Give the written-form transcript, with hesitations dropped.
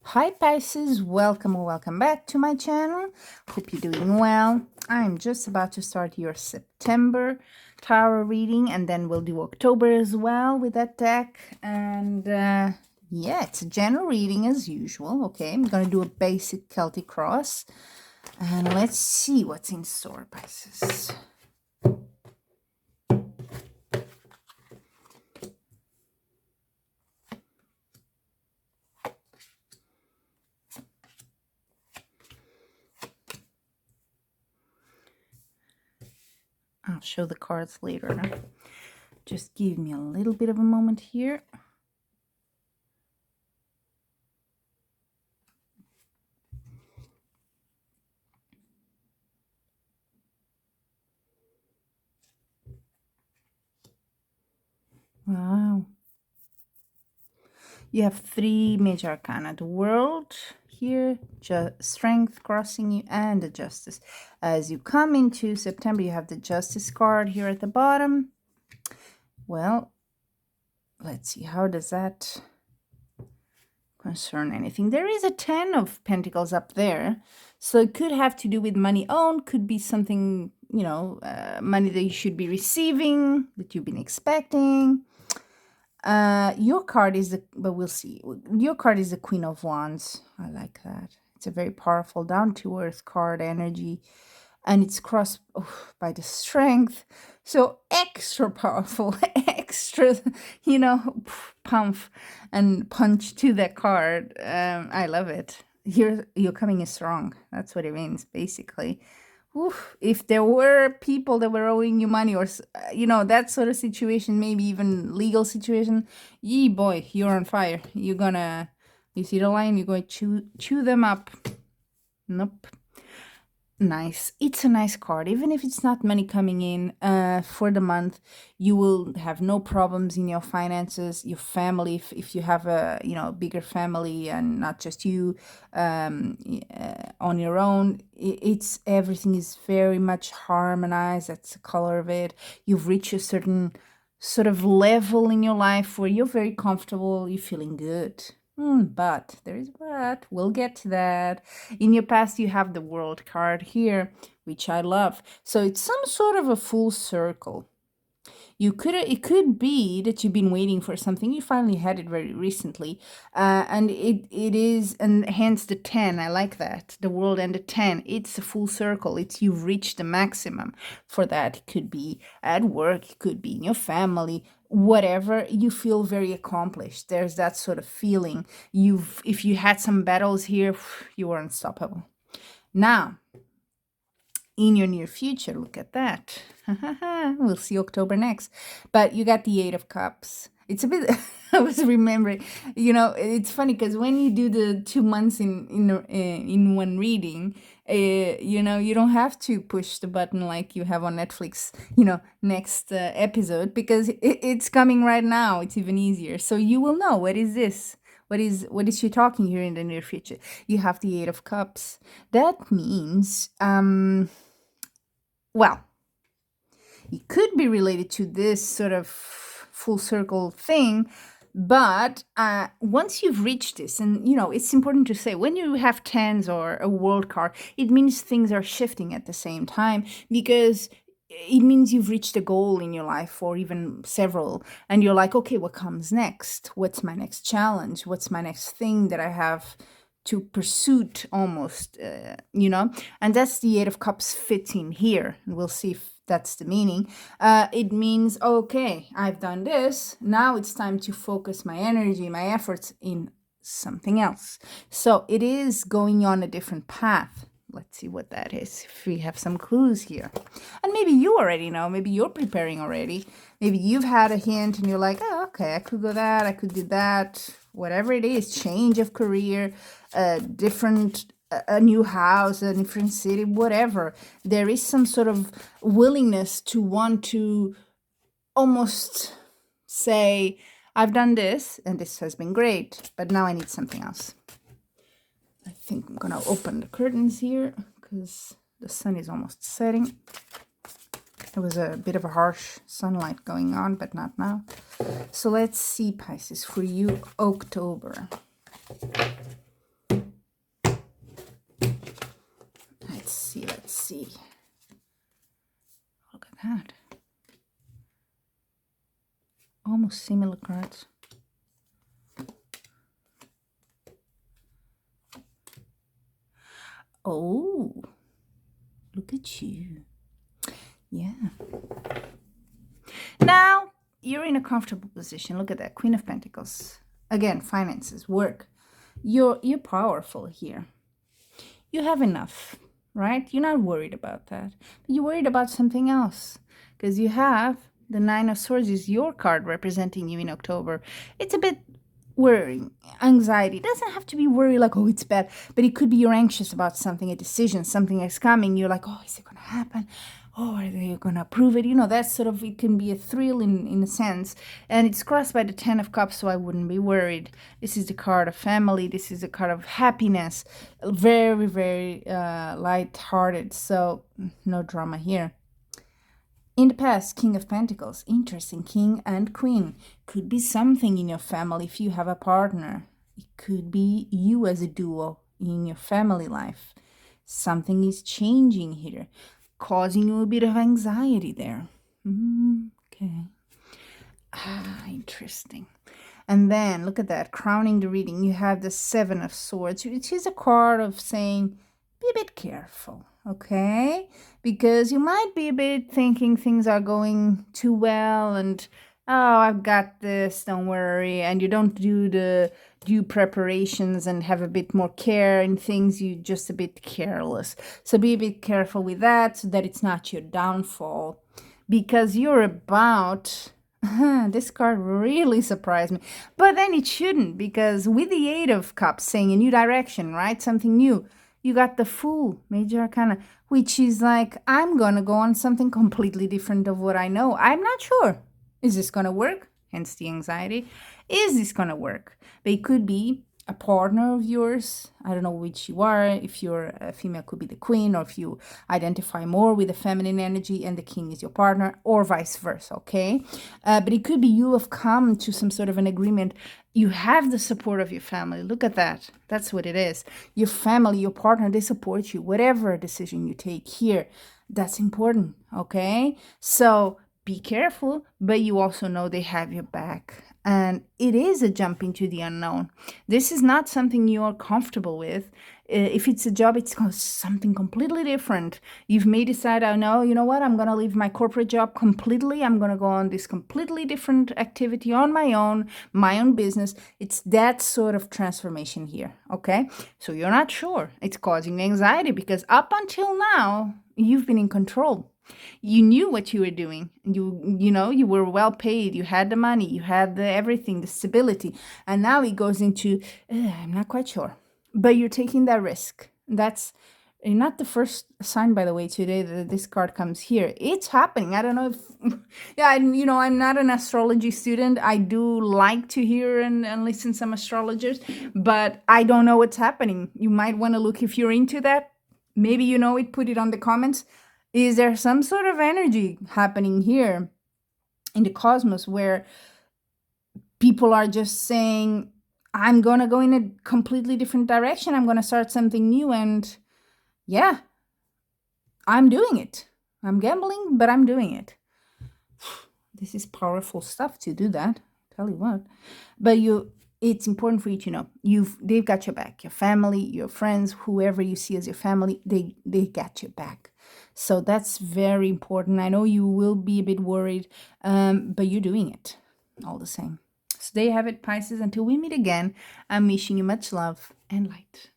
Hi Pisces, welcome or welcome back to my channel. Hope you're doing well. I'm just about to start your September tarot reading, and then we'll do October as well with that deck. And yeah, it's a general reading as usual. Okay, I'm gonna do a basic Celtic cross, and let's see what's in store, Pisces. I'll show the cards later. Just give me a little bit of a moment here. Wow. You have three major arcana: the world here, strength crossing you, and the justice. As you come into September, you have the justice card here at the bottom. Well, let's see, how does that concern anything? There is a 10 of Pentacles up there, so it could have to do with money owned, could be something, you know, money that you should be receiving, that you've been expecting. Your card is but we'll see. Your card is the Queen of Wands. I like that. It's a very powerful down-to-earth card energy, and it's crossed by the strength. So extra powerful, extra, you know, pump and punch to that card. I love it. You're coming in strong. That's what it means, basically. Oof, if there were people that were owing you money, or you know, that sort of situation, maybe even legal situation, yee boy, you're on fire. You see the line, you're going to chew them up. Nope. Nice. It's a nice card. Even if it's not money coming in for the month, you will have no problems in your finances, your family, if you have a, you know, bigger family and not just you on your own. It's everything is very much harmonized. That's the color of it. You've reached a certain sort of level in your life where you're very comfortable, you're feeling good. But there is but. We'll get to that. In your past, you have the World card here, which I love. So it's some sort of a full circle. It could be that you've been waiting for something. You finally had it very recently, and it is, and hence the 10. I like that, the world and the 10. It's a full circle. It's you've reached the maximum for that. It could be at work, it could be in your family, whatever. You feel very accomplished. There's that sort of feeling. If you had some battles here, you were unstoppable. Now, in your near future, look at that. We'll see October next. But you got the Eight of Cups. It's a bit, I was remembering, you know, it's funny because when you do the 2 months in one reading, you know, you don't have to push the button like you have on Netflix, you know, next episode, because it's coming right now. It's even easier. So you will know, what is this? What is she talking here in the near future? You have the Eight of Cups. That means, well, it could be related to this sort of full circle thing, but once you've reached this, and you know, it's important to say, when you have tens or a world card, it means things are shifting at the same time, because it means you've reached a goal in your life, or even several, and you're like, okay, what comes next? What's my next challenge? What's my next thing that I have to pursuit, almost, you know? And that's the Eight of Cups fits in here. And we'll see if that's the meaning. It means, okay, I've done this. Now it's time to focus my energy, my efforts in something else. So it is going on a different path. Let's see what that is, if we have some clues here. And maybe you already know, maybe you're preparing already. Maybe you've had a hint and you're like, oh, okay, I could go that, I could do that. Whatever it is, change of career, a new house, a different city, whatever. There is some sort of willingness to want to almost say, I've done this and this has been great, but now I need something else. I think I'm gonna open the curtains here because the sun is almost setting. There was a bit of a harsh sunlight going on, but not now. So let's see, Pisces, for you, October. see. Look at that. Almost similar cards. Oh, look at you. Yeah. Now, you're in a comfortable position. Look at that. Queen of Pentacles. Again, finances, work. You're powerful here. You have enough, right? You're not worried about that. But you're worried about something else. Because you have the Nine of Swords is your card representing you in October. It's a bit worrying, anxiety. It doesn't have to be worry like, oh, it's bad. But it could be you're anxious about something, a decision, something is coming. You're like, oh, is it going to happen? Oh, are they going to approve it? You know, that's sort of, it can be a thrill in a sense. And it's crossed by the 10 of Cups, so I wouldn't be worried. This is the card of family. This is the card of happiness. Very, very light-hearted. So no drama here. In the past, King of Pentacles, interesting, King and Queen. Could be something in your family if you have a partner. It could be you as a duo in your family life. Something is changing here, causing you a bit of anxiety there. Okay. Interesting. And then, look at that, crowning the reading, you have the Seven of Swords. It is a card of saying, be a bit careful. Okay, because you might be a bit thinking things are going too well and, oh, I've got this, don't worry, and you don't do the due preparations and have a bit more care in things, you're just a bit careless. So be a bit careful with that so that it's not your downfall, because you're about... this card really surprised me, but then it shouldn't, because with the Eight of Cups saying a new direction, right, something new, you got the Fool, Major Arcana, which is like, I'm going to go on something completely different of what I know. I'm not sure. Is this going to work? Hence the anxiety. Is this going to work? But it could be a partner of yours. I don't know which you are. If you're a female, could be the Queen, or if you identify more with the feminine energy and the King is your partner, or vice versa, okay? But it could be you have come to some sort of an agreement. You have the support of your family. Look at that. That's what it is. Your family, your partner, they support you. Whatever decision you take here, that's important, okay? So be careful, but you also know they have your back. And it is a jump into the unknown. This is not something you're comfortable with. If it's a job, it's something completely different. You've may decide, oh no, you know what, I'm going to leave my corporate job completely. I'm going to go on this completely different activity on my own business. It's that sort of transformation here, okay? So you're not sure. It's causing anxiety because up until now, you've been in control. You knew what you were doing. You know, you were well paid. You had the money. You had the everything, the stability. And now it goes into, I'm not quite sure. But you're taking that risk. That's not the first sign, by the way, today that this card comes here. It's happening. I don't know if, yeah, you know, I'm not an astrology student. I do like to hear and listen to some astrologers, but I don't know what's happening. You might want to look if you're into that. Maybe you know it, put it on the comments. Is there some sort of energy happening here in the cosmos where people are just saying, I'm going to go in a completely different direction. I'm going to start something new. And yeah, I'm doing it. I'm gambling, but I'm doing it. This is powerful stuff to do that. Tell you what. But it's important for you to know they've got your back. Your family, your friends, whoever you see as your family, they got your back. So that's very important. I know you will be a bit worried, but you're doing it all the same. So there you have it, Pisces. Until we meet again, I'm wishing you much love and light.